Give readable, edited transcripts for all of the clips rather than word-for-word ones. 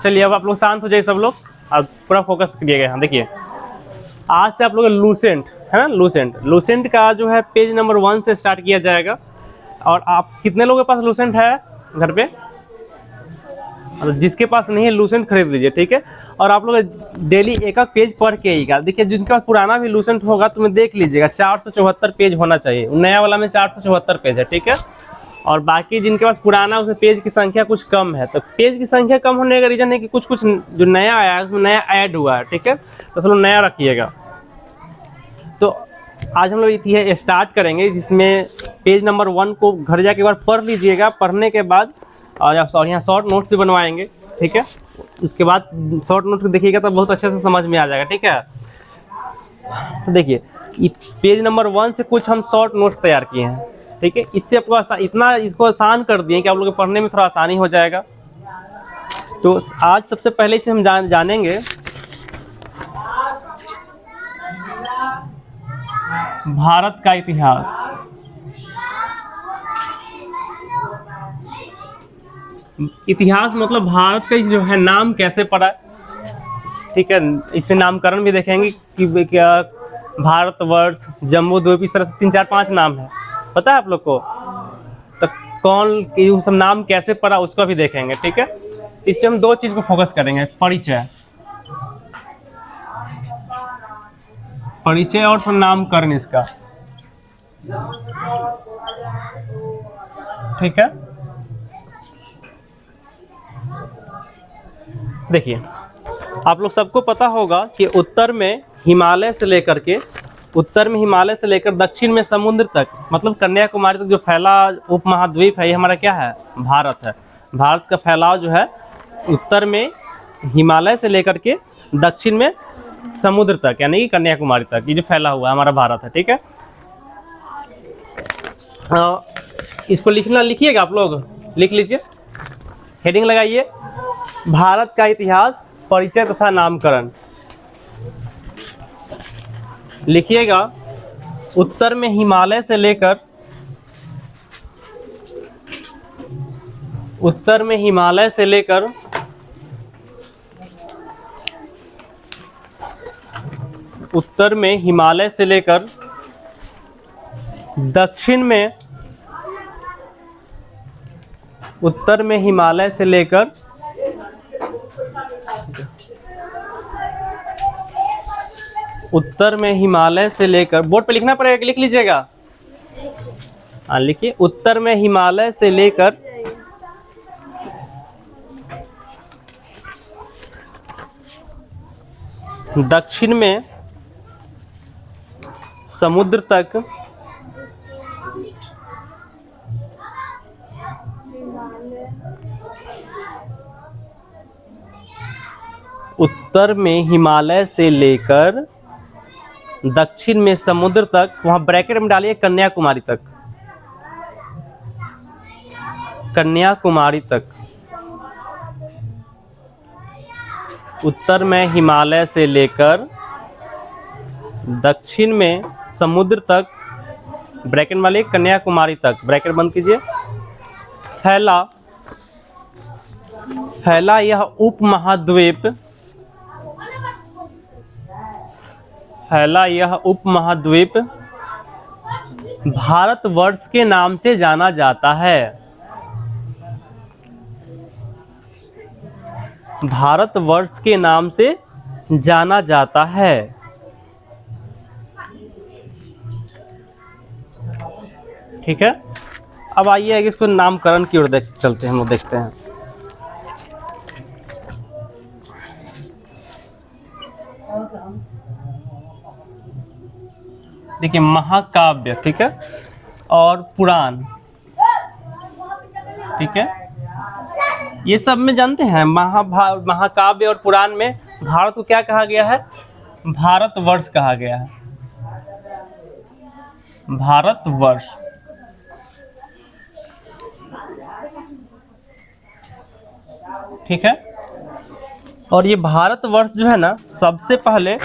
चलिए अब आप लोग शांत हो जाइए सब लोग, अब पूरा फोकस करिएगा यहाँ। देखिए आज से आप लोग लूसेंट है ना, लूसेंट का जो है पेज नंबर 1 से स्टार्ट किया जाएगा। और आप कितने लोगों के पास लूसेंट है घर पे? जिसके पास नहीं है लूसेंट खरीद लीजिए, ठीक है। और आप लोग डेली एक एक पेज पढ़ के आइएगा। देखिए जिनके पास पुराना भी लूसेंट होगा तो मैं देख लीजिएगा 474 पेज होना चाहिए, नया वाला में 474 पेज है, ठीक है। और बाकी जिनके पास पुराना उसमें पेज की संख्या कुछ कम है, तो पेज की संख्या कम होने का रीज़न है कि कुछ कुछ जो नया आया है उसमें नया ऐड हुआ है, ठीक है। तो सब लोग नया रखिएगा। तो आज हम लोग ये स्टार्ट करेंगे, जिसमें पेज नंबर 1 को घर जाके एक बार पढ़ लीजिएगा। पढ़ने के बाद और यहाँ शॉर्ट नोट्स भी बनवाएंगे, ठीक है। उसके बाद शॉर्ट नोट्स को देखिएगा तो बहुत अच्छे से समझ में आ जाएगा, ठीक है। तो देखिए पेज नंबर 1 से कुछ हम शॉर्ट नोट्स तैयार किए हैं, ठीक है। इससे आपको इतना इसको आसान कर दिए कि आप लोग को पढ़ने में थोड़ा आसानी हो जाएगा। तो आज सबसे पहले इसे हम जानेंगे भारत का इतिहास। इतिहास मतलब भारत का जो है नाम कैसे पड़ा, ठीक है। इसमें नामकरण भी देखेंगे कि क्या भारतवर्ष, जम्बूद्वीप, इस तरह से 3 4 5 नाम है, पता है आप लोग को। तो कौन ये सब नाम कैसे पड़ा उसको भी देखेंगे, ठीक है। इससे हम 2 चीज को फोकस करेंगे, परिचय और नामकरण इसका, ठीक है। देखिए आप लोग सबको पता होगा कि उत्तर में हिमालय से लेकर दक्षिण में समुद्र तक, मतलब कन्याकुमारी तक जो फैला उपमहाद्वीप है, ये हमारा क्या है? भारत है। भारत का फैलाव जो है उत्तर में हिमालय से लेकर के दक्षिण में समुद्र तक, यानी कि कन्याकुमारी तक, ये जो फैला हुआ है हमारा भारत है, ठीक है। इसको लिखिएगा आप लोग, लिख लीजिए, हेडिंग लगाइए, भारत का इतिहास, परिचय तथा नामकरण। लिखिएगा उत्तर में हिमालय से लेकर दक्षिण में, उत्तर में हिमालय से लेकर बोर्ड पे लिखना पड़ेगा कि लिख लीजिएगा? हाँ लिखिए, उत्तर में हिमालय से लेकर दक्षिण में समुद्र तक उत्तर में हिमालय से लेकर दक्षिण में समुद्र तक, वहां ब्रैकेट में डालिए कन्याकुमारी तक, उत्तर में हिमालय से लेकर दक्षिण में समुद्र तक, ब्रैकेट वाले कन्याकुमारी तक, ब्रैकेट बंद कीजिए, फैला यह उपमहाद्वीप भारतवर्ष के नाम से जाना जाता है। भारतवर्ष के नाम से जाना जाता है, ठीक है। अब आइए इसको नामकरण की ओर चलते हैं, हम लोग देखते हैं। देखिए महाकाव्य, ठीक है, और पुराण, ठीक है। ये सब में जानते हैं महाकाव्य और पुराण में भारत को क्या कहा गया है? भारतवर्ष कहा गया है, भारतवर्ष। ठीक है। और ये भारतवर्ष जो है ना, सबसे पहले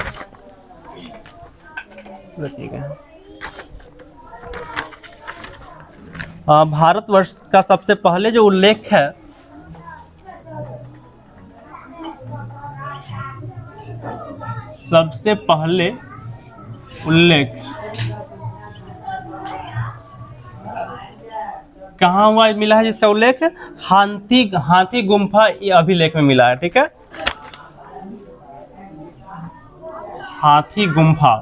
भारतवर्ष का सबसे पहले जो उल्लेख है सबसे पहले उल्लेख कहाँ हुआ मिला है, जिसका उल्लेख हाथी गुम्फा अभिलेख में मिला है। ठीक है, हाथी गुम्फा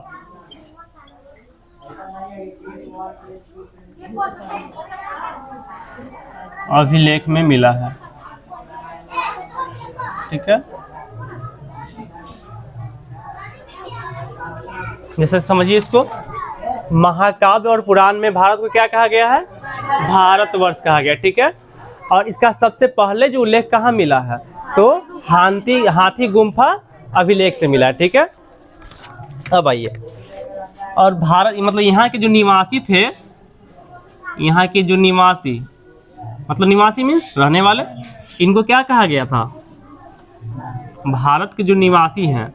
अभिलेख में मिला है। ठीक है, जैसे समझिए इसको, महाकाव्य और पुराण में भारत को क्या कहा गया है, भारतवर्ष कहा गया। ठीक है, और इसका सबसे पहले जो उल्लेख कहाँ मिला है, तो हाथी गुम्फा अभिलेख से मिला है। ठीक है, अब आइए, और भारत मतलब यहाँ के जो निवासी थे, यहाँ के जो निवासी मतलब निवासी मीन्स रहने वाले, इनको क्या कहा गया था, भारत के जो निवासी हैं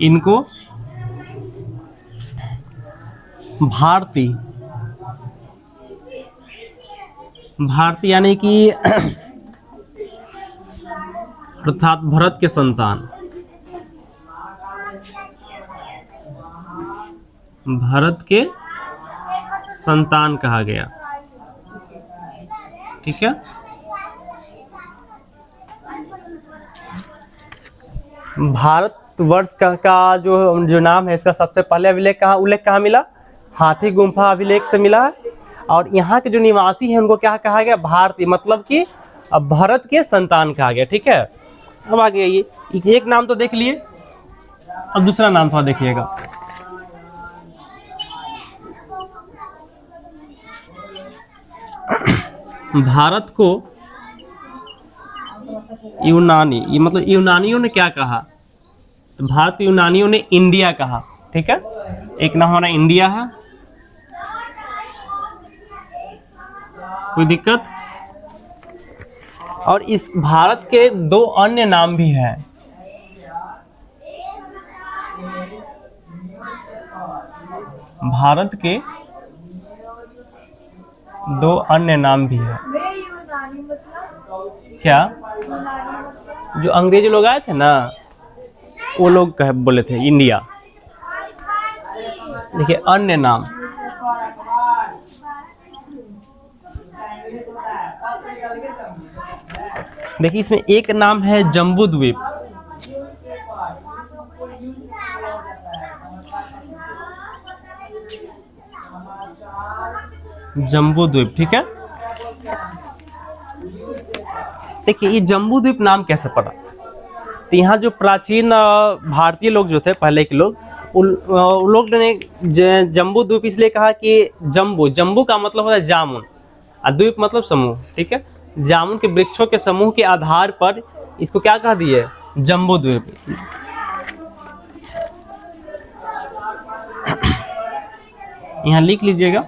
इनको भारती यानी कि अर्थात भरत के संतान, भारत के संतान कहा गया। ठीक है, भारतवर्ष का जो नाम है, इसका सबसे पहले उल्लेख कहाँ मिला, हाथी गुम्फा अभिलेख से मिला है। और यहाँ के जो निवासी हैं उनको क्या कहा गया, भारतीय, मतलब कि भरत के संतान कहा गया। ठीक है, अब आगे आइए, एक नाम तो देख लिए, अब दूसरा नाम थोड़ा देखिएगा। भारत को यूनानी, ये मतलब यूनानियों ने क्या कहा, तो भारत को यूनानियों ने इंडिया कहा। ठीक है, एक नाम हमारा इंडिया है, कोई दिक्कत। और इस भारत के दो अन्य नाम भी हैं, भारत के दो अन्य नाम भी है। क्या, जो अंग्रेजी लोग आए थे ना, वो लोग बोले थे इंडिया। देखिए अन्य नाम, देखिए इसमें एक नाम है जम्बू द्वीप, जम्बू द्वीप। ठीक है, देखिए ये जम्बू द्वीप नाम कैसे पड़ा, तो यहाँ जो प्राचीन भारतीय लोग जो थे, पहले के लोग, उन लोग ने जम्बू द्वीप इसलिए कहा कि जम्बू का मतलब होता है जामुन, और द्वीप मतलब समूह। ठीक है, जामुन के वृक्षों के समूह के आधार पर इसको क्या कह दिए, जम्बू द्वीप। यहाँ लिख लीजिएगा,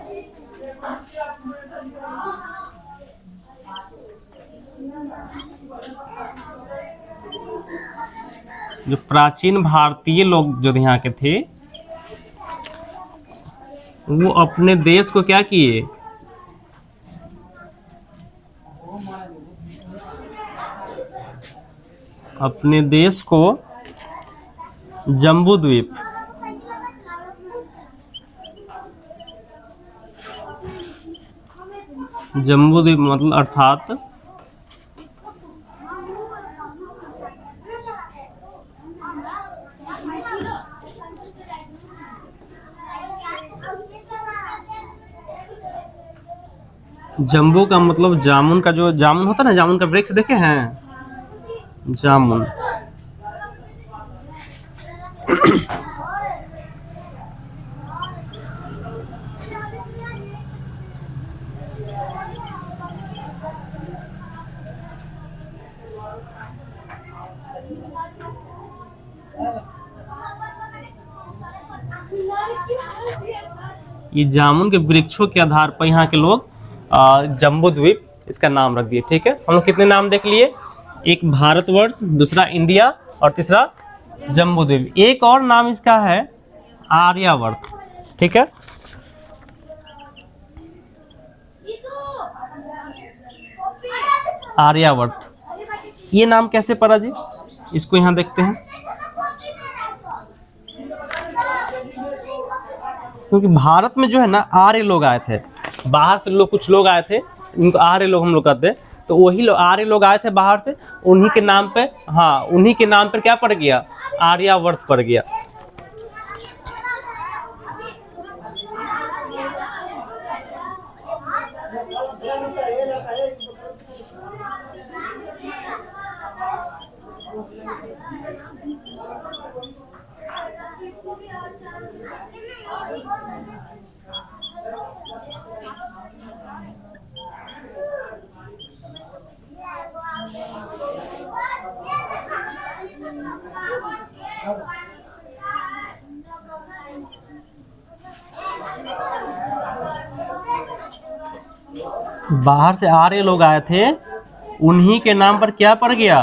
जो प्राचीन भारतीय लोग जो यहाँ के थे, वो अपने देश को क्या किए, अपने देश को जम्बू द्वीप, जम्बू द्वीप मतलब अर्थात जम्बू का मतलब जामुन का, जो जामुन होता है ना, जामुन का वृक्ष देखे हैं, जामुन। ये जामुन के वृक्षों के आधार पर यहाँ के लोग जम्बू द्वीप इसका नाम रख दिए। ठीक है, हम लोग कितने नाम देख लिए, एक भारतवर्ष, दूसरा इंडिया, और तीसरा जम्बू द्वीप। एक और नाम इसका है आर्यावर्त। ठीक है, आर्यावर्त। ये नाम कैसे पड़ा जी, इसको यहाँ देखते हैं। क्योंकि भारत में जो है ना आर्य लोग आए थे, बाहर से लोग, कुछ लोग आए थे, इनको आर्य लोग हम लोग कहते हैं। तो वही लोग, आर्य लोग आए थे बाहर से, उन्हीं के नाम पे, हाँ उन्हीं के नाम पर क्या पड़ गया, आर्यावर्त पड़ गया। बाहर से आर्य लोग आए थे, उन्हीं के नाम पर क्या पड़ गया,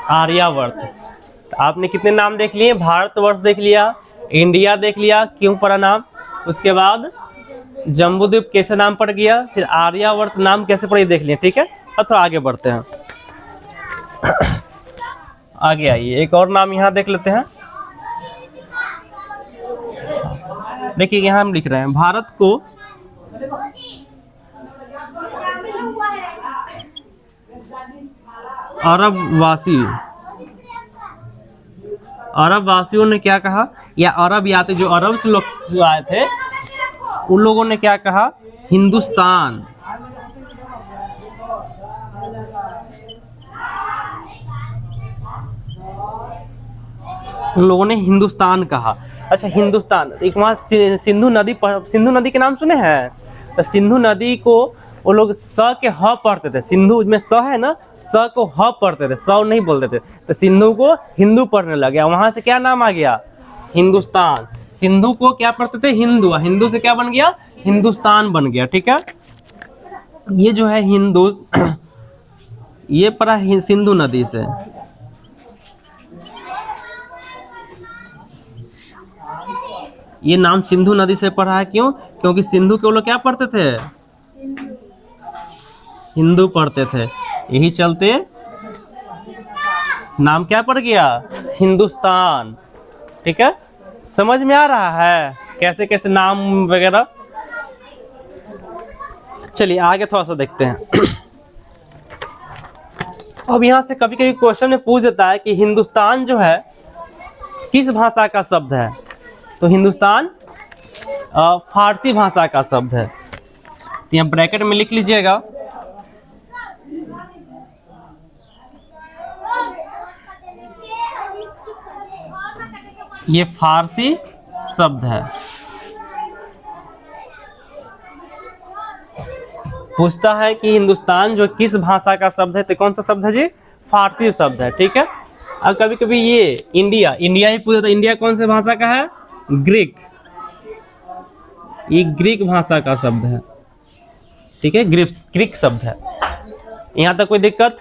आर्यावर्त। आपने कितने नाम देख लिए, भारतवर्ष देख लिया, इंडिया देख लिया, क्यों पड़ा नाम, उसके बाद जम्बूद्वीप कैसे नाम पड़ गया, फिर आर्यावर्त नाम कैसे पड़ा, देख लिया। ठीक है, अब थोड़ा आगे बढ़ते हैं। आगे आइए, एक और नाम यहाँ देख लेते हैं। देखिए यहाँ हम लिख रहे हैं, भारत को अरब वासियों ने क्या कहा, या अरब यात्री जो अरब से लोग जो आए थे, उन लोगों ने क्या कहा, हिंदुस्तान। उन लोगों ने हिंदुस्तान कहा। अच्छा हिंदुस्तान, एक वहाँ सिंधु नदी के नाम सुने हैं। तो सिंधु नदी को वो लोग स के ह पढ़ते थे, सिंधु में स है ना, स को ह पढ़ते थे, स नहीं बोलते थे। तो सिंधु को हिंदू पढ़ने लग गया, वहां से क्या नाम आ गया, हिंदुस्तान। सिंधु को क्या पढ़ते थे, हिंदू, हिंदू से क्या बन गया, हिंदुस्तान बन गया। ठीक है, ये जो है हिंदू, ये पड़ा सिंधु नदी से। ये नाम सिंधु नदी से पढ़ा है, क्यों, क्योंकि सिंधु के वो लोग क्या पढ़ते थे, हिंदू पढ़ते थे, यही चलते नाम क्या पड़ गया, हिंदुस्तान। ठीक है, समझ में आ रहा है कैसे कैसे नाम वगैरह। चलिए आगे थोड़ा सा देखते हैं। अब यहाँ से कभी कभी क्वेश्चन में पूछ देता है कि हिंदुस्तान जो है किस भाषा का शब्द है। तो हिंदुस्तान फारसी भाषा का शब्द है। तो यहाँ ब्रैकेट में लिख लीजिएगा, ये फारसी शब्द है। पूछता है कि हिंदुस्तान जो किस भाषा का शब्द है, तो कौन सा शब्द है जी, फारसी शब्द है। ठीक है, अब कभी कभी ये इंडिया ही पूछता है, इंडिया कौन से भाषा का है, ग्रीक, ये ग्रीक भाषा का शब्द है। ठीक है, ग्रीक शब्द है। यहाँ तक कोई दिक्कत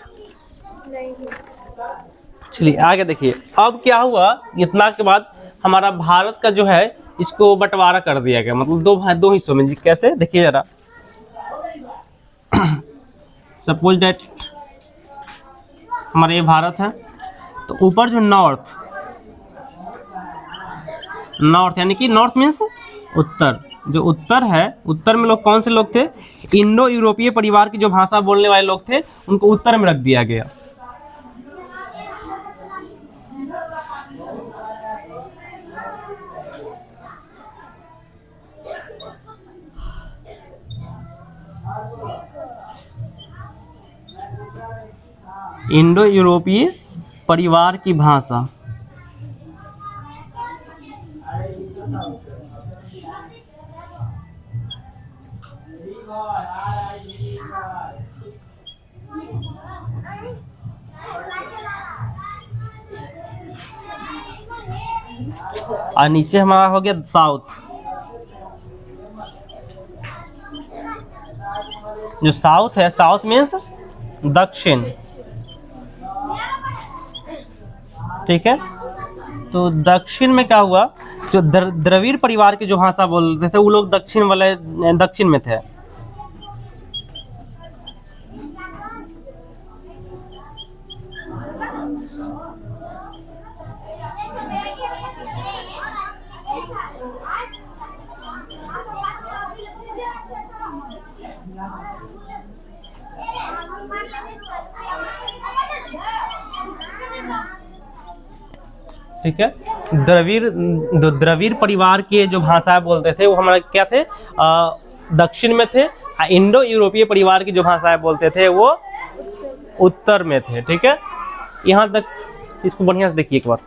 नहीं। चलिए आगे देखिए, अब क्या हुआ, इतना के बाद हमारा भारत का जो है इसको बंटवारा कर दिया गया, मतलब दो हिस्सों में। कैसे, देखिए जरा। सपोज डेट हमारा ये भारत है, तो ऊपर जो नॉर्थ यानी कि नॉर्थ मीन्स उत्तर, जो उत्तर है, उत्तर में लोग कौन से लोग थे, इंडो यूरोपीय परिवार की जो भाषा बोलने वाले लोग थे, उनको उत्तर में रख दिया गया। इंडो यूरोपीय परिवार की भाषा, और नीचे हमारा हो गया साउथ। जो साउथ है, साउथ मीन्स दक्षिण। ठीक है, तो दक्षिण में क्या हुआ, जो द्रविड़ परिवार की जो भाषा बोलते थे वो लोग दक्षिण में थे। ठीक है। द्रविड़ परिवार के जो भाषाएं बोलते थे वो हमारे क्या थे, दक्षिण में थे। इंडो यूरोपीय परिवार की जो भाषाएं बोलते थे वो उत्तर में थे। ठीक है, यहाँ तक इसको बढ़िया से देखिए एक बार।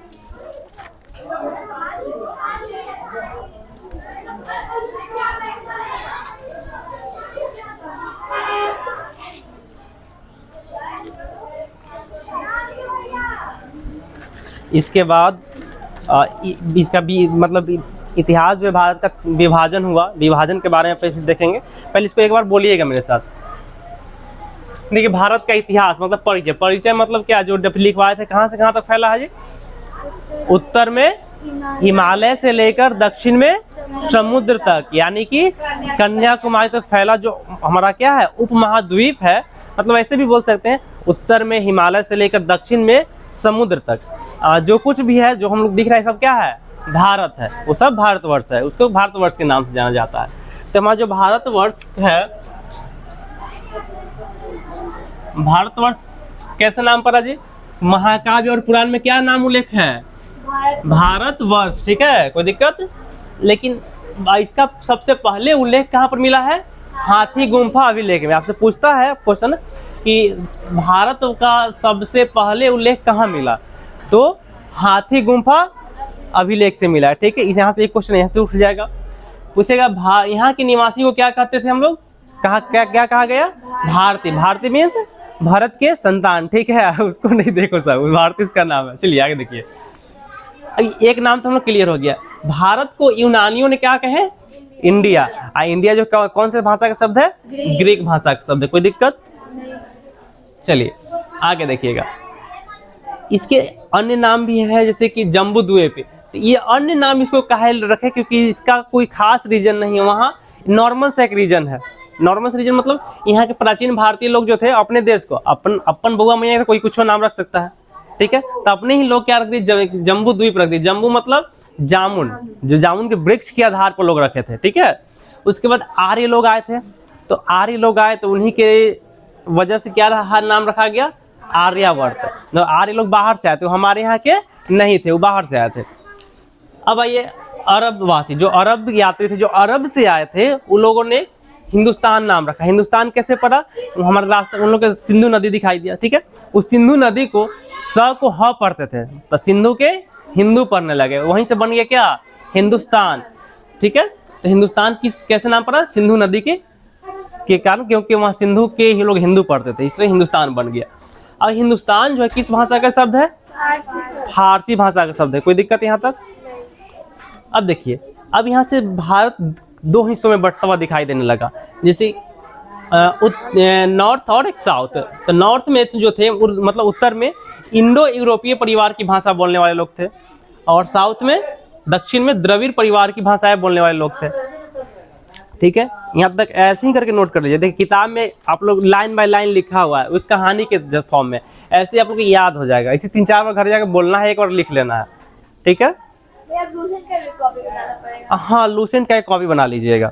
इसके बाद इसका भी मतलब इतिहास जो है, भारत का विभाजन हुआ, विभाजन के बारे में फिर देखेंगे। पहले इसको एक बार बोलिएगा मेरे साथ। देखिए, भारत का इतिहास मतलब परिचय। परिचय मतलब क्या, जो लिखवाए थे कहाँ से कहाँ तक फैला है जी? उत्तर में हिमालय से लेकर दक्षिण में समुद्र तक, यानी कि कन्याकुमारी तक फैला जो हमारा क्या है, उपमहाद्वीप है। मतलब ऐसे भी बोल सकते हैं, उत्तर में हिमालय से लेकर दक्षिण में समुद्र तक जो कुछ भी है, जो हम लोग दिख रहा है, सब क्या है, भारत है। वो सब भारतवर्ष है, उसको भारतवर्ष के नाम से जाना जाता है। तो हमारा जो भारतवर्ष है, भारतवर्ष कैसे नाम पड़ा जी? महाकाव्य और पुराण में क्या नाम उल्लेख है? भारतवर्ष। ठीक है, कोई दिक्कत? लेकिन इसका सबसे पहले उल्लेख कहाँ पर मिला है? हाथी गुम्फा अभिलेख में। आपसे पूछता है क्वेश्चन कि भारत का सबसे पहले उल्लेख कहाँ मिला, तो हाथी गुम्फा अभिलेख से मिला है। ठीक है, इस यहाँ से एक क्वेश्चन यहाँ से उठ जाएगा। पूछेगा यहाँ के निवासी को क्या कहते थे हम लोग? क्या कहा गया? भारतीय। भारतीय मीन्स भारत के संतान। ठीक है, उसको नहीं देखो सब, भारतीय उसका नाम है। चलिए आगे देखिए। एक नाम तो हम लोग क्लियर हो गया। भारत को यूनानियों ने क्या कहे? इंडिया। इंडिया जो कौन से भाषा का शब्द है? ग्रीक भाषा का शब्द है। कोई दिक्कत? चलिए आगे देखिएगा। इसके अन्य नाम भी है, जैसे कि जम्बू द्वीप। ये अन्य नाम इसको काहे रखे? क्योंकि इसका कोई खास रीजन नहीं है, वहाँ नॉर्मल सा एक रीजन है। नॉर्मल सा रीजन मतलब यहाँ के प्राचीन भारतीय लोग जो थे, अपने देश को अपन बउआ मैया का कोई कुछ नाम रख सकता है। ठीक है, तो अपने ही लोग क्या रख दिए? जम्बू द्वीप रख दिए। जम्बू मतलब जामुन, जो जामुन के वृक्ष के आधार पर लोग रखे थे। ठीक है, उसके बाद आर्य लोग आए थे, तो आर्य लोग आए तो उन्हीं के वजह से क्या नाम रखा गया? आर्यावर्त। तो आर्य लोग बाहर से आए थे, हमारे यहाँ के नहीं थे, वो बाहर से आए थे। अब आइए अरब वासी, जो अरब यात्री थे, जो अरब से आए थे, उन लोगों ने हिंदुस्तान नाम रखा। हिंदुस्तान कैसे पड़ा? हमारे रास्ते उन लोग के सिंधु नदी दिखाई दिया। ठीक है, उस सिंधु नदी को स को ह पढ़ते थे, तो सिंधु के हिंदू पढ़ने लगे, वहीं से बन गया क्या? हिंदुस्तान। ठीक है, तो हिंदुस्तान कैसे नाम पड़ा? सिंधु नदी के कारण, क्योंकि वहाँ सिंधु के ही लोग हिंदू पढ़ते थे, इसलिए हिंदुस्तान बन गया। और हिंदुस्तान जो है किस भाषा का शब्द है? फारसी भाषा का शब्द है। कोई दिक्कत यहाँ तक? अब देखिए, अब यहाँ से भारत दो हिस्सों में बंटा हुआ दिखाई देने लगा, जैसे नॉर्थ और एक साउथ। तो नॉर्थ में जो थे, मतलब उत्तर में इंडो यूरोपीय परिवार की भाषा बोलने वाले लोग थे, और साउथ में, दक्षिण में द्रविड़ परिवार की भाषाएं बोलने वाले लोग थे। ठीक है, यहाँ तक ऐसे ही करके नोट कर लीजिए। देखिए, किताब में आप लोग लाइन बाय लाइन लिखा हुआ है, उस कहानी के फॉर्म में, ऐसे आप लोग को याद हो जाएगा। इसी 3-4 बार घर जाकर बोलना है, एक बार लिख लेना है। ठीक है, हाँ, लूसेंट का एक कॉपी बना लीजिएगा।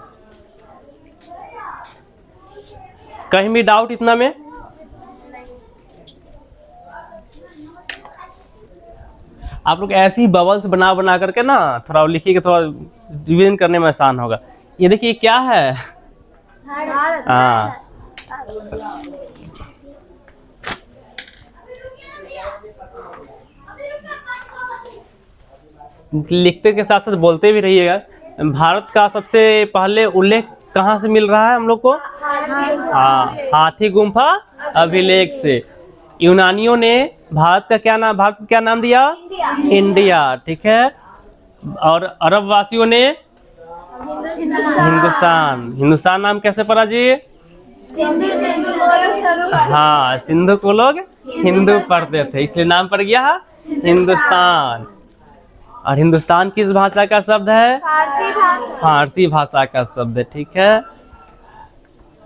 कहीं भी डाउट इतना में? आप लोग ऐसे ही बबल्स बना करके ना थोड़ा लिखिएगा, थोड़ा रिवीजन करने में आसान होगा। ये देखिए क्या है? हाँ, लिखते के साथ साथ बोलते भी रहिएगा। भारत का सबसे पहले उल्लेख कहाँ से मिल रहा है हम लोग को? हाँ, हाथी गुम्फा अभिलेख से। यूनानियों ने भारत को क्या नाम दिया? इंडिया। ठीक है, और अरब वासियों ने हिंदुस्तान। हिंदुस्तान नाम कैसे पड़ा जी? हाँ, सिंधु को लोग हिंदू पढ़ते थे, इसलिए नाम पड़ गया हिंदुस्तान। और हिंदुस्तान किस भाषा का शब्द है? फारसी भाषा का शब्द है। ठीक है,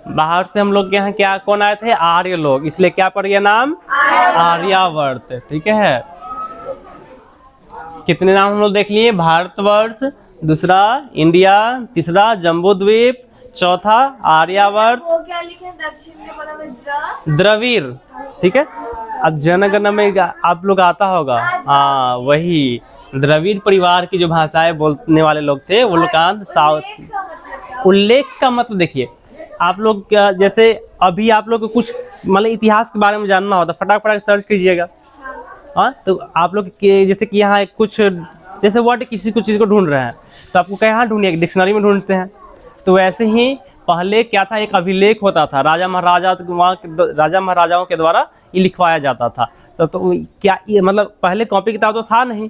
बाहर से हम लोग के यहाँ क्या कौन आए थे? आर्य लोग, इसलिए क्या पड़ गया नाम? आर्यावर्त। ठीक है, कितने नाम हम लोग देख लिए? भारतवर्ष, दूसरा इंडिया, तीसरा जम्बू द्वीप, चौथा आर्यावर्त, वो क्या लिखे हैं? दक्षिण में पता है द्रविड़, ठीक है। अब जनगणना में आप लोग आता होगा, हाँ वही द्रविड़ परिवार की जो भाषाएं बोलने वाले लोग थे वो लोग का साउथ। उल्लेख का मतलब देखिए, आप लोग क्या जैसे अभी आप लोग को कुछ मतलब इतिहास के बारे में जानना होता, फटाक फटाक सर्च कीजिएगा। हाँ, तो आप लोग के जैसे कि यहाँ कुछ जैसे वर्ड किसी कुछ चीज़ को ढूंढ रहे हैं तो आपको कहाँ ढूंढिए, डिक्शनरी में ढूंढते हैं। तो वैसे ही पहले क्या था, एक अभिलेख होता था, राजा महाराजाओं के द्वारा ये लिखवाया जाता था। तो क्या ये मतलब पहले कॉपी किताब तो था नहीं,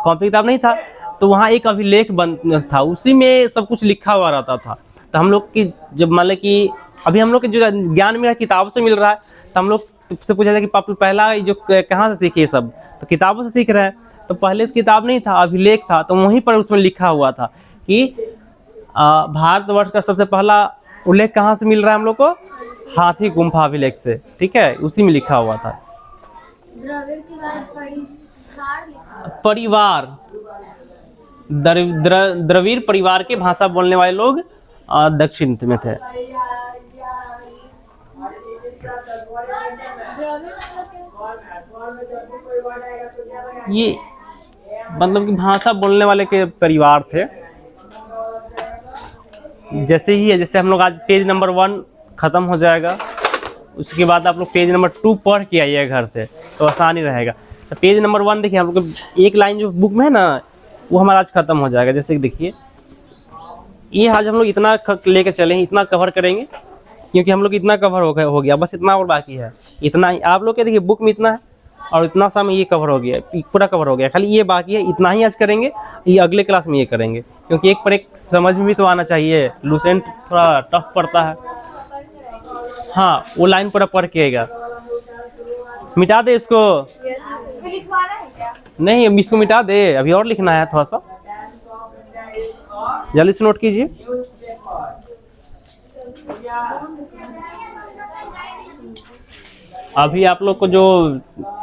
कॉपी किताब नहीं था, तो वहाँ एक अभिलेख बन था, उसी में सब कुछ लिखा हुआ रहता था। तो हम लोग की जब मतलब कि अभी हम लोग के जो ज्ञान मिला किताबों से मिल रहा है, तो हम लोग से पूछा जाए कि पापा पहला जो कहाँ से सीखे सब, तो किताबों से सीख रहे हैं। तो पहले तो किताब नहीं था, अभिलेख था, तो वहीं पर उसमें लिखा हुआ था कि भारतवर्ष का सबसे पहला उल्लेख कहाँ से मिल रहा है हम लोग को, हाथी गुम्फा अभिलेख से, ठीक है, उसी में लिखा हुआ था। परिवार, द्रविड़ परिवार के भाषा बोलने वाले लोग दक्षिण में थे। ये मतलब कि भाषा बोलने वाले के परिवार थे। जैसे ही है, जैसे हम लोग आज पेज नंबर 1 ख़त्म हो जाएगा, उसके बाद आप लोग पेज नंबर 2 पढ़ के आइए घर से, तो आसानी रहेगा। तो पेज नंबर 1 देखिए, हम लोग एक लाइन जो बुक में है ना, वो हमारा आज ख़त्म हो जाएगा। जैसे कि देखिए, ये आज हम लोग इतना लेके चले, इतना कवर करेंगे, क्योंकि हम लोग इतना कवर हो गया, बस इतना और बाकी है। इतना ही आप लोग के देखिए बुक में इतना है, और इतना सा में ये कवर हो गया, पूरा कवर हो गया, खाली ये बाकी है। इतना ही आज करेंगे, ये अगले क्लास में ये करेंगे, क्योंकि एक पर एक समझ में भी तो आना चाहिए। लूसेंट थोड़ा टफ पड़ता है। हाँ, वो लाइन पूरा पढ़ के आएगा। मिटा दे इसको, नहीं अब इसको मिटा दे, अभी और लिखना है थोड़ा सा, जल्दी से नोट कीजिए। अभी आप लोग को जो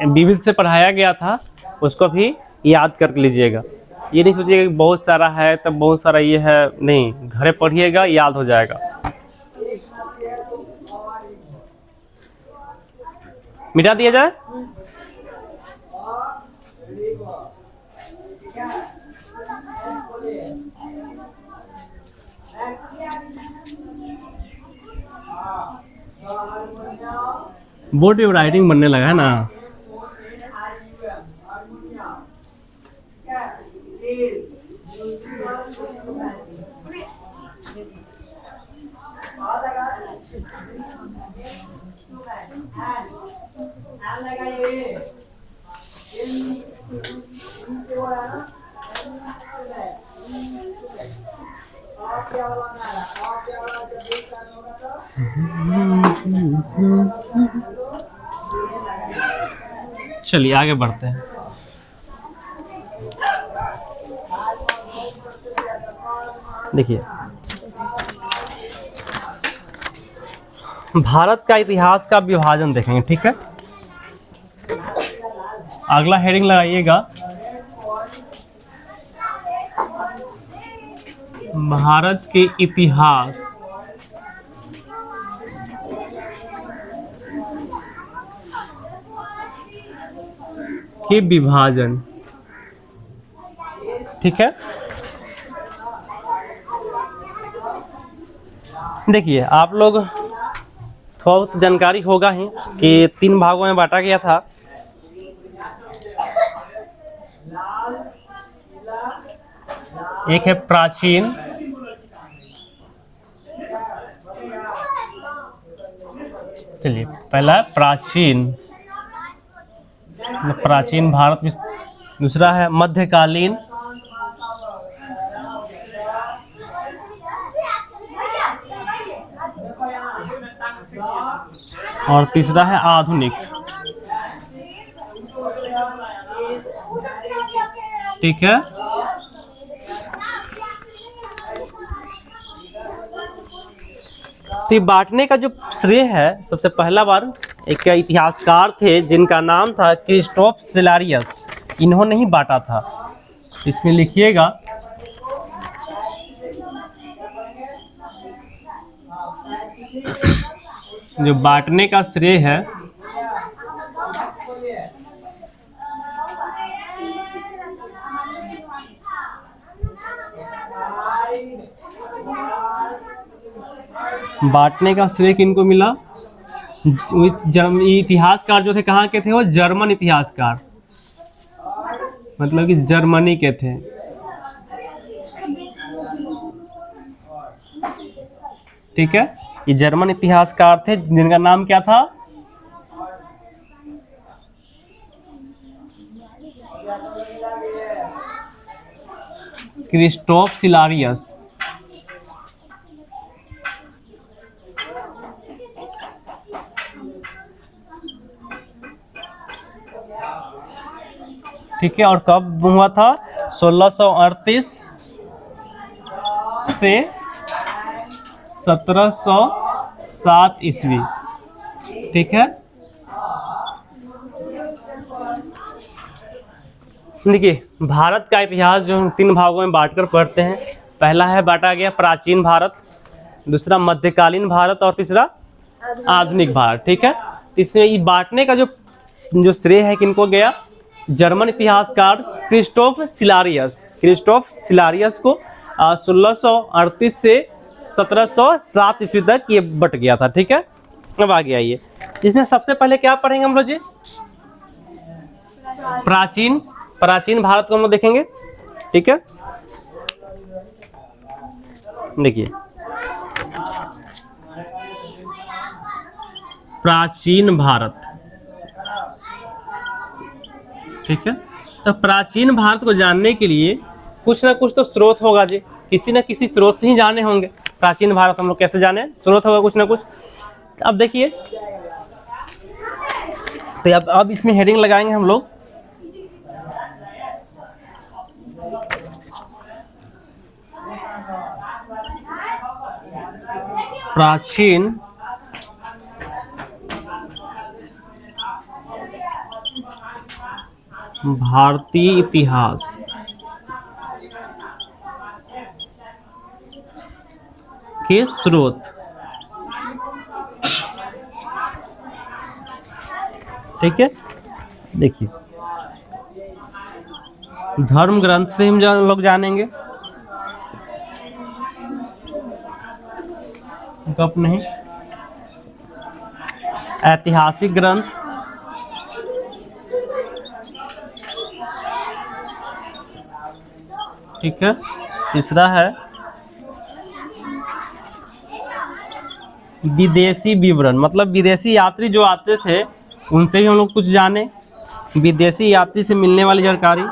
विविध से पढ़ाया गया था उसको भी याद कर लीजिएगा। ये नहीं सोचिएगा कि बहुत सारा है तब बहुत सारा ये है, नहीं, घरे पढ़िएगा, याद हो जाएगा। मिटा दिया जाए। बोर्ड पे राइटिंग बनने लगा है ना। चलिए आगे बढ़ते हैं। देखिए, भारत का इतिहास का विभाजन देखेंगे, ठीक है। अगला हेडिंग लगाइएगा, भारत के इतिहास के विभाजन, ठीक है। देखिए, आप लोग थोड़ा बहुत जानकारी होगा ही कि 3 भागों में बांटा गया था। एक है प्राचीन, चलिए पहला है प्राचीन, प्राचीन भारत में। दूसरा है मध्यकालीन, और तीसरा है आधुनिक, ठीक है। तो ये बांटने का जो श्रेय है, सबसे पहला बार एक इतिहासकार थे जिनका नाम था क्रिस्टोफ सेलारियस, इन्होंने ही बांटा था। इसमें लिखिएगा जो बांटने का श्रेय है बांटने का श्रेय किनको मिला? इतिहासकार जो थे कहाँ के थे? वो जर्मन इतिहासकार, मतलब कि जर्मनी के थे। ठीक है, ये जर्मन इतिहासकार थे जिनका नाम क्या था? क्रिस्टोफ सिलारियस। ठीक है, और कब हुआ था? 1638 से 1707 ईस्वी। ठीक है, देखिए भारत का इतिहास जो हम 3 भागों में बांटकर पढ़ते हैं। पहला है बांटा गया प्राचीन भारत, दूसरा मध्यकालीन भारत और तीसरा आधुनिक भारत। ठीक है, इसमें ये बांटने का जो श्रेय है किनको गया? जर्मन इतिहासकार क्रिस्टोफ सिलारियस को 1638 से 1707 ईस्वी तक ये बट गया था। ठीक है, अब आ गया ये। इसमें सबसे पहले क्या पढ़ेंगे हम लोग जी? प्राचीन भारत को हम लोग देखेंगे। ठीक है, देखिए प्राचीन भारत। ठीक है, तो प्राचीन भारत को जानने के लिए कुछ ना कुछ तो स्रोत होगा जी, किसी न किसी स्रोत से ही जाने होंगे। प्राचीन भारत हम लोग कैसे जाने? स्रोत होगा कुछ ना कुछ। अब देखिए, तो अब इसमें हेडिंग लगाएंगे हम लोग प्राचीन भारतीय इतिहास के स्रोत। ठीक है, देखिए धर्म ग्रंथ से हम लोग जानेंगे, गप नहीं। ऐतिहासिक ग्रंथ, ठीक है। तीसरा है विदेशी विवरण, मतलब विदेशी यात्री जो आते थे उनसे भी हम लोग कुछ जाने, विदेशी यात्री से मिलने वाली जानकारी।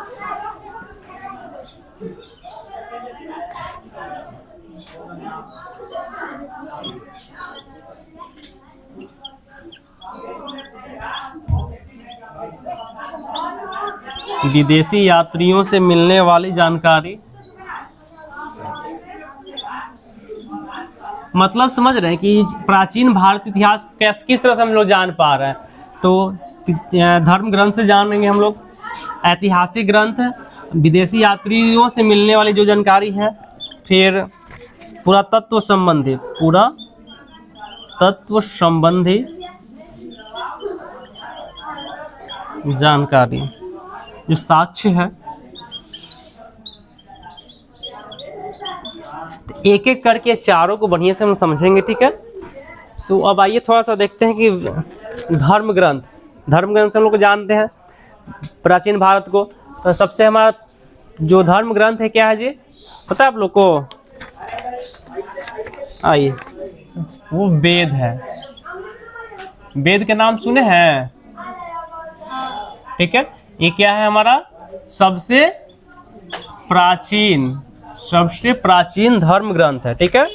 विदेशी यात्रियों से मिलने वाली जानकारी, मतलब समझ रहे हैं कि प्राचीन भारत इतिहास किस तरह से हम लोग जान पा रहे हैं। तो धर्म ग्रंथ से जानेंगे हम लोग, ऐतिहासिक ग्रंथ, विदेशी यात्रियों से मिलने वाली जो जानकारी है, फिर पुरातत्व संबंधी जानकारी, जो साक्ष्य है। एक एक करके चारों को बढ़िया से हम समझेंगे। ठीक है, तो अब आइए थोड़ा सा देखते हैं कि धर्म ग्रंथ से हम लोग जानते हैं प्राचीन भारत को। तो सबसे हमारा जो धर्म ग्रंथ है क्या है जी, पता है आप लोग को? आइए, वो वेद है। वेद के नाम सुने हैं? ठीक है, ये क्या है हमारा? सबसे प्राचीन धर्म ग्रंथ है। ठीक है,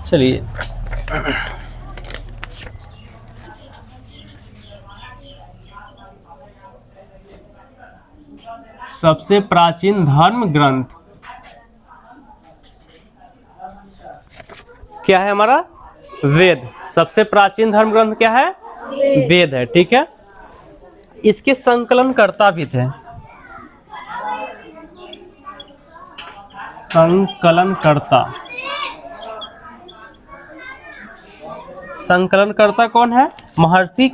चलिए सबसे प्राचीन धर्म ग्रंथ क्या है हमारा? वेद। सबसे प्राचीन धर्म ग्रंथ क्या है? वेद है। ठीक है, इसके संकलनकर्ता भी थे। संकलनकर्ता संकलनकर्ता कौन है? महर्षि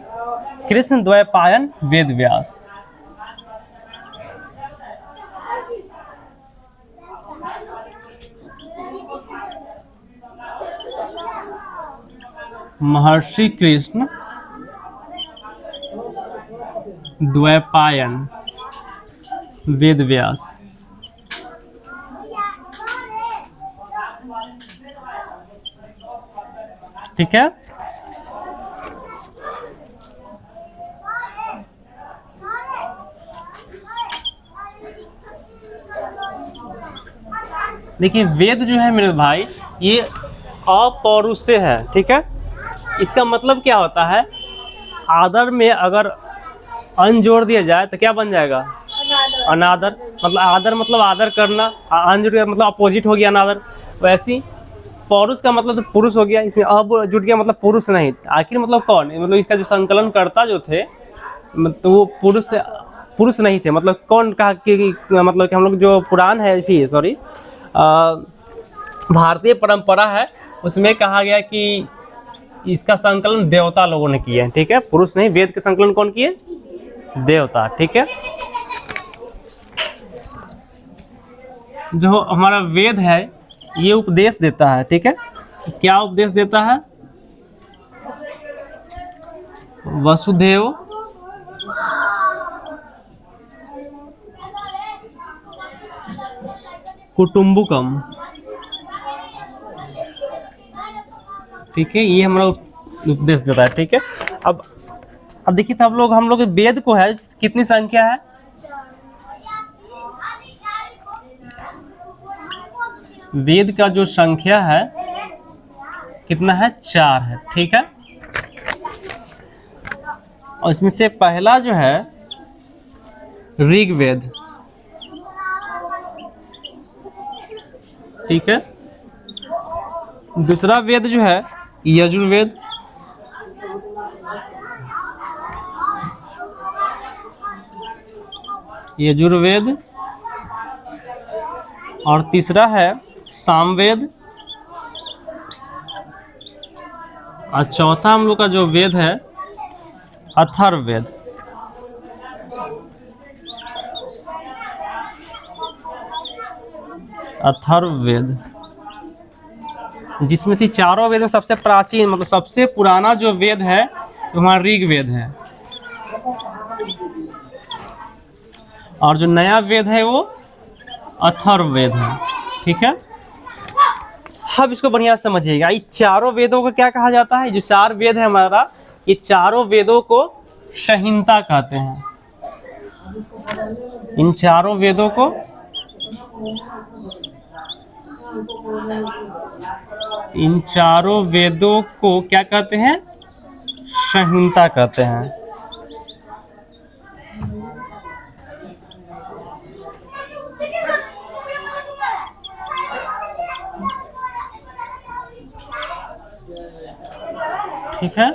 कृष्णद्वैपायन वेद व्यास। महर्षि कृष्ण द्वैपायन वेद व्यास। ठीक है। देखिए वेद जो है मेरे भाई ये अपौरुष से है। ठीक है, इसका मतलब क्या होता है? आदर में अगर अन जोड़ दिया जाए तो क्या बन जाएगा? अनादर। मतलब आदर मतलब आदर करना, अन जुड़ गया मतलब अपोजिट हो गया अनादर। वैसी पौरुष का मतलब तो पुरुष हो गया, इसमें अब जुट गया मतलब पुरुष नहीं। आखिर मतलब कौन? मतलब इसका जो संकलन करता जो थे तो वो पुरुष नहीं थे। मतलब कौन कहा कि मतलब कि हम लोग जो पुराण है इसी सॉरी भारतीय परंपरा है उसमें कहा गया कि इसका संकलन देवता लोगों ने किया है। ठीक है, पुरुष नहीं। वेद के संकलन कौन किए? देवता। ठीक है, जो हमारा वेद है ये उपदेश देता है। ठीक है, क्या उपदेश देता है? वसुदेव कुटुंबकम। ठीक है, ये हमारा उपदेश देता है। ठीक है, अब देखिए तो हम लोग वेद को है कितनी संख्या है? वेद का जो संख्या है कितना है? 4 है। ठीक है, और इसमें से पहला जो है ऋग्वेद। ठीक है, दूसरा वेद जो है यजुर्वेद। यजुर्वेद और तीसरा है सामवेद। और चौथा हम लोग का जो वेद है अथर्ववेद। अथर्ववेद जिसमें से चारों वेद में सबसे प्राचीन मतलब सबसे पुराना जो वेद है तो हमारा ऋग्वेद है, और जो नया वेद है वो अथर्ववेद है। ठीक है, अब इसको बढ़िया से समझिएगा। ये चारों वेदों को क्या कहा जाता है? जो 4 वेद है हमारा, ये चारों वेदों को संहिता कहते हैं। इन चारों वेदों को क्या कहते हैं? संहिता कहते हैं। ठीक है,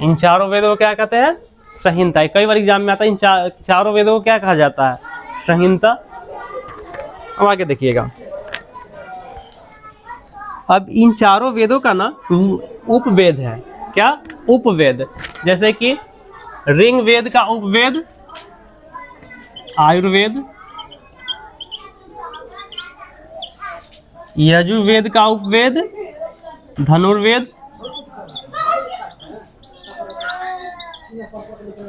इन चारों वेदों को क्या कहते हैं? संहिता। कई बार एग्जाम में आता है इन चारों वेदों को क्या कहा जाता है? संहिता। अब आगे देखिएगा, अब इन चारों वेदों का ना उपवेद है। क्या? उपवेद। जैसे कि ऋग्वेद का उपवेद आयुर्वेद, यजुर्वेद का उपवेद धनुर्वेद,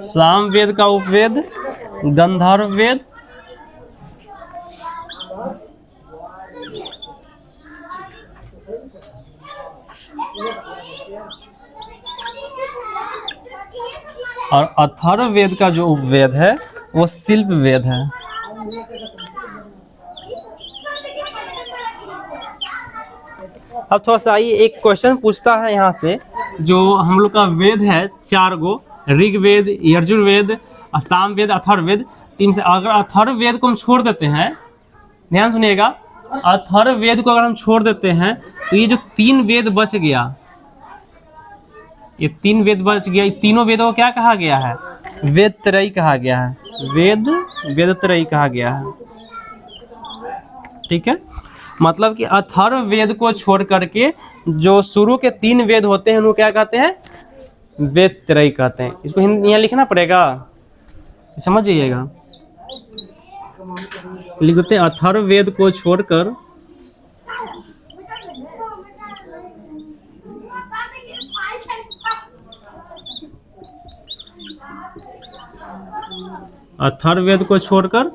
सामवेद का उपवेद गंधर्ववेद, और अथर्ववेद का जो उपवेद है वो शिल्पवेद है। अब थोड़ा सा आइए, एक क्वेश्चन पूछता है यहाँ से। जो हम लोग का वेद है 4 गो, ऋग्वेद, यजुर्वेद, सामवेद, अथर्ववेद, 3 से अगर अथर्ववेद को हम छोड़ देते हैं, ध्यान सुनिएगा, अथर्ववेद को अगर हम छोड़ देते हैं तो ये जो 3 वेद बच गया, ये 3 वेद बच गया, ये तीनों वेदों को क्या कहा गया है? वेद त्रयी कहा गया है। वेद त्रयी कहा गया है। ठीक है, मतलब कि अथर्ववेद को छोड़ करके जो शुरू के 3 वेद होते हैं उनको क्या कहते हैं? वेद त्रयी कहते हैं। इसको यहाँ लिखना पड़ेगा, समझ जाइएगा। लिख देते हैं अथर्ववेद को छोड़कर अथर्ववेद को छोड़कर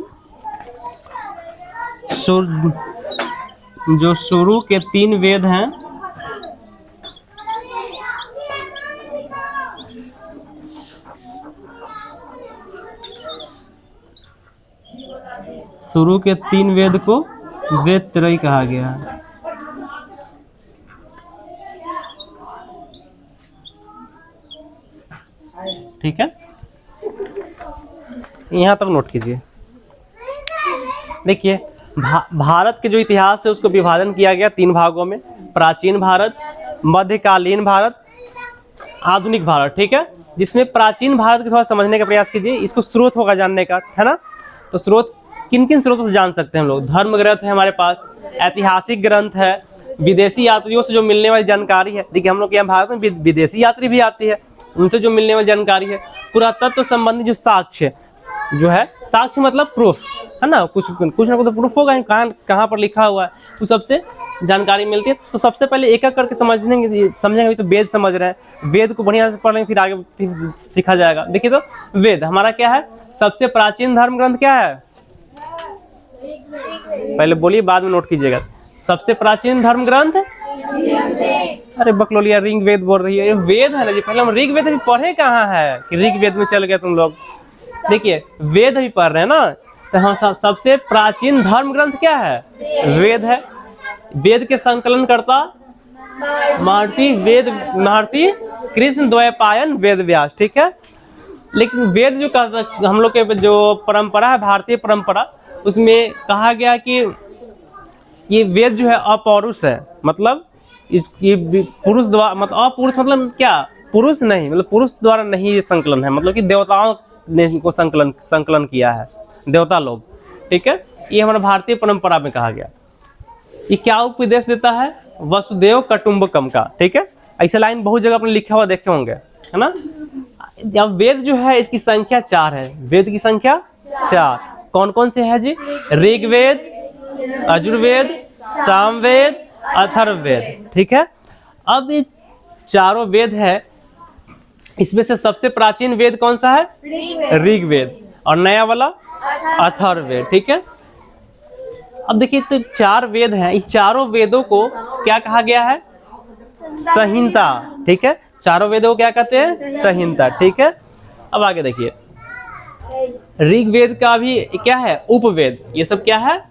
जो शुरू के 3 वेद हैं शुरू के 3 वेद को वेद त्रयी कहा गया है। ठीक है, यहाँ तक नोट कीजिए। देखिए भारत के जो इतिहास है उसको विभाजन किया गया 3 भागों में, प्राचीन भारत, मध्यकालीन भारत, आधुनिक भारत। ठीक है, जिसमें प्राचीन भारत को थोड़ा समझने का प्रयास कीजिए। इसको स्रोत होगा जानने का, है ना? तो स्रोत किन किन स्रोतों से जान सकते हैं हम लोग? धर्म ग्रंथ है हमारे पास, ऐतिहासिक ग्रंथ है, विदेशी यात्रियों से जो मिलने वाली जानकारी है। देखिए हम लोग के यहाँ भारत में विदेशी यात्री भी आती है, उनसे जो मिलने वाली जानकारी है। पुरातत्व संबंधी जो साक्ष्य जो है, साक्ष्य मतलब प्रूफ, है ना? कुछ ना कुछ तो प्रूफ होगा, कहाँ पर लिखा हुआ है, तो सबसे जानकारी मिलती है। तो सबसे पहले एक एक करके समझेंगे। तो वेद समझ रहे हैं, वेद को बढ़िया से पढ़ लेंगे, फिर आगे फिर सीखा जाएगा। देखिए तो वेद हमारा क्या है? सबसे प्राचीन धर्म ग्रंथ क्या है? पहले बोलिए, बाद में नोट कीजिएगा। सबसे प्राचीन धर्म ग्रंथ, अरे बकलोलिया ऋग वेद बोल रही है, ये वेद है ना जी। पहले हम ऋग वेद भी पढ़े कहाँ है कि ऋग वेद में चल गए तुम लोग। देखिए वेद भी पढ़ रहे हैं ना, तो हम सबसे प्राचीन धर्म ग्रंथ क्या है? वेद है। वेद के संकलन करता महर्षि कृष्ण द्वैपायन वेद व्यास। ठीक है, लेकिन वेद जो हम लोग के जो परंपरा है, भारतीय परंपरा, उसमें कहा गया कि ये वेद जो है अपौरुष है। मतलब ये पुरुष द्वारा, मतलब अपुरुष मतलब क्या? पुरुष नहीं, मतलब पुरुष द्वारा नहीं ये संकलन है, मतलब कि देवताओं ने इनको संकलन किया है, देवता लोग। ठीक है, ये हमारा भारतीय परंपरा में कहा गया। ये क्या उपदेश देता है? वसुदेव कुटुंबकम का। ठीक है, ऐसा लाइन बहुत जगह आपने लिखा हुआ देखे होंगे, है ना? अब वेद जो है इसकी संख्या 4 है। वेद की संख्या 4 कौन कौन से है जी? ऋग्वेद, यजुर्वेद, सामवेद, अथर्ववेद। ठीक है, अब ये चारों वेद है, इसमें से सबसे प्राचीन वेद कौन सा है? ऋग्वेद, और नया वाला अथर्ववेद। ठीक है, अब देखिए तो 4 वेद हैं, इन चारों वेदों को क्या कहा गया है? संहिता। ठीक है, चारों वेदों को क्या कहते हैं? संहिता। ठीक है, अब आगे देखिए, ऋग्वेद का भी क्या है? उपवेद। ये सब क्या है?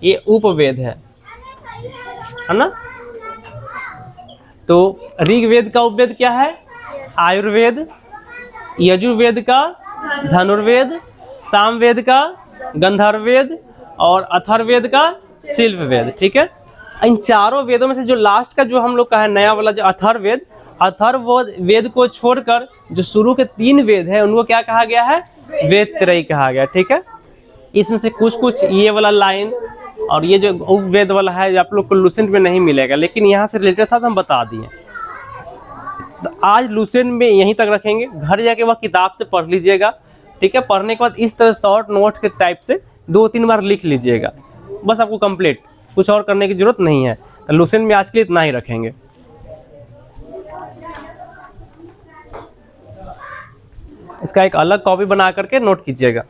ये उपवेद है ना? तो ऋग्वेद का उपवेद क्या है? आयुर्वेद, यजुर्वेद का धनुर्वेद, सामवेद का गंधर्ववेद, और अथर्ववेद का शिल्पवेद। ठीक है, इन चारों वेदों में से जो लास्ट का जो हम लोग का है नया वाला जो अथर्ववेद, अथर्ववेद को छोड़कर जो शुरू के 3 वेद है उनको क्या कहा गया है? वेद त्रयी कहा गया। ठीक है, इसमें से कुछ ये वाला लाइन और ये जो उपवेद वाला है आप लोग को लुसेंट में नहीं मिलेगा, लेकिन यहाँ से रिलेटेड था तो हम बता दिए। तो आज लुसेंट में यहीं तक रखेंगे, घर जाके वह किताब से पढ़ लीजिएगा। ठीक है, पढ़ने के बाद इस तरह शॉर्ट नोट्स के टाइप से 2-3 बार लिख लीजिएगा, बस आपको कंप्लीट, कुछ और करने की जरूरत नहीं है। तो लुसेंट में आज के लिए इतना ही रखेंगे। इसका एक अलग कॉपी बना करके नोट कीजिएगा।